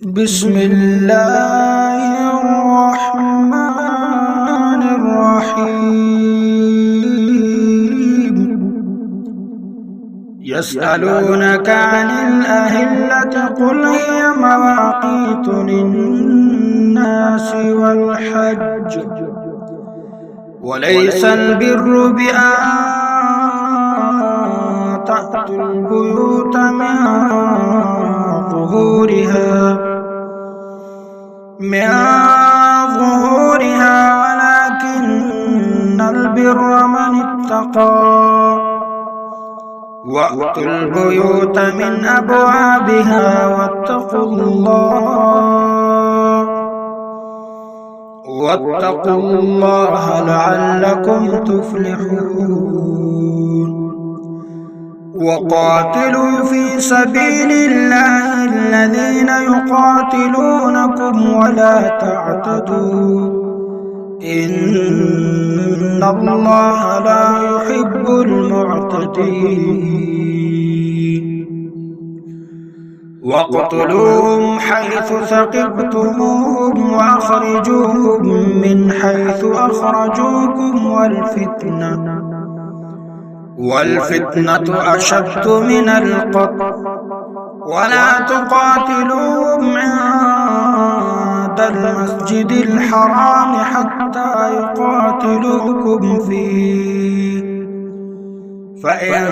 بسم الله الرحمن الرحيم. يسألونك عن الأهلة قل هي مواقيت للناس والحج وليس البر بأن تأتوا البيوت من ظهورها ولكن البر من اتقى وأتوا البيوت من أبوابها واتقوا الله لعلكم تفلحون. وقاتلوا في سبيل الله الذين يقاتلونكم ولا تعتدوا إن الله لا يحب المعتدين. واقتلوهم حيث ثقفتموهم وأخرجوهم من حيث أخرجوكم والفتنة أشد من القتل ولا تقاتلوهم عند المسجد الحرام حتى يقاتلوكم فيه فإن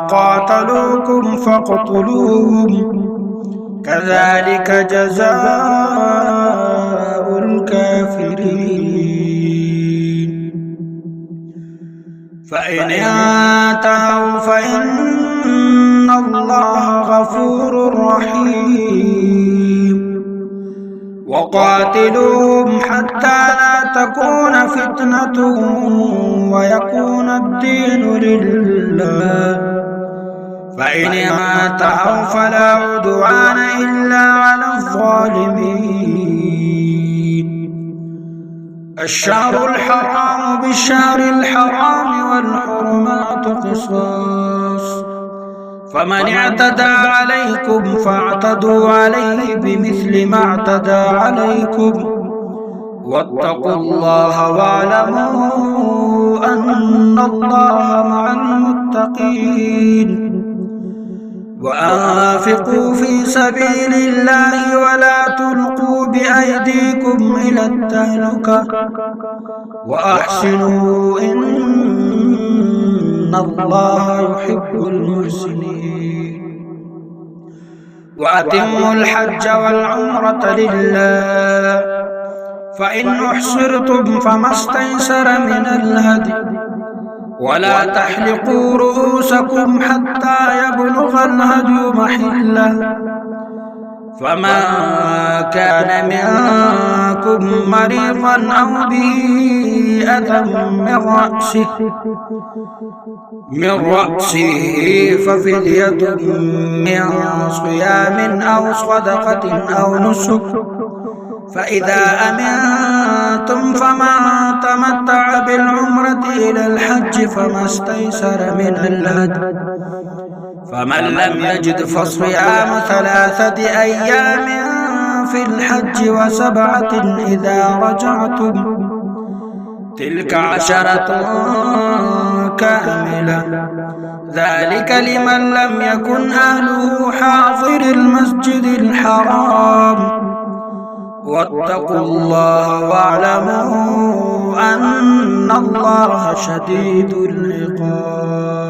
قاتلوكم فاقتلوهم كذلك جزاء الكافرين. فإن انتهوا فإن الله غفور رحيم. وقاتلوهم حتى لا تكون فتنة ويكون الدين لله فإن انتهوا فلا عدوان إلا على الظالمين. الشهر الحرام بالشهر الحرام والحرمات قصاص فمن اعتدى عليكم فاعتدوا عليه بمثل ما اعتدى عليكم واتقوا الله واعلموا أن الله مع المتقين. وأنفقوا في سبيل الله ولا تلقوا بأيديكم إلى التهلكة وأحسنوا إن الله يحب المحسنين. وأتموا الحج والعمرة لله فإن أحصرتم فما استيسر من الهدي ولا تحلقوا رؤوسكم حتى يبلغ الهدي محله فمن كان منكم مريضا أو به أذى من رأسه ففدية من صيام أو صدقة أو نسك فإذا أمنتم فمن تمتع بالعمرة إلى الحج فما استيسر من الهدي فمن لم يجد فصيام 3 أيام في الحج و7 إذا رجعتم تلك 10 كاملة ذلك لمن لم يكن أهله حاضر المسجد الحرام. واتقوا الله واعلموا أن الله شديد العقاب.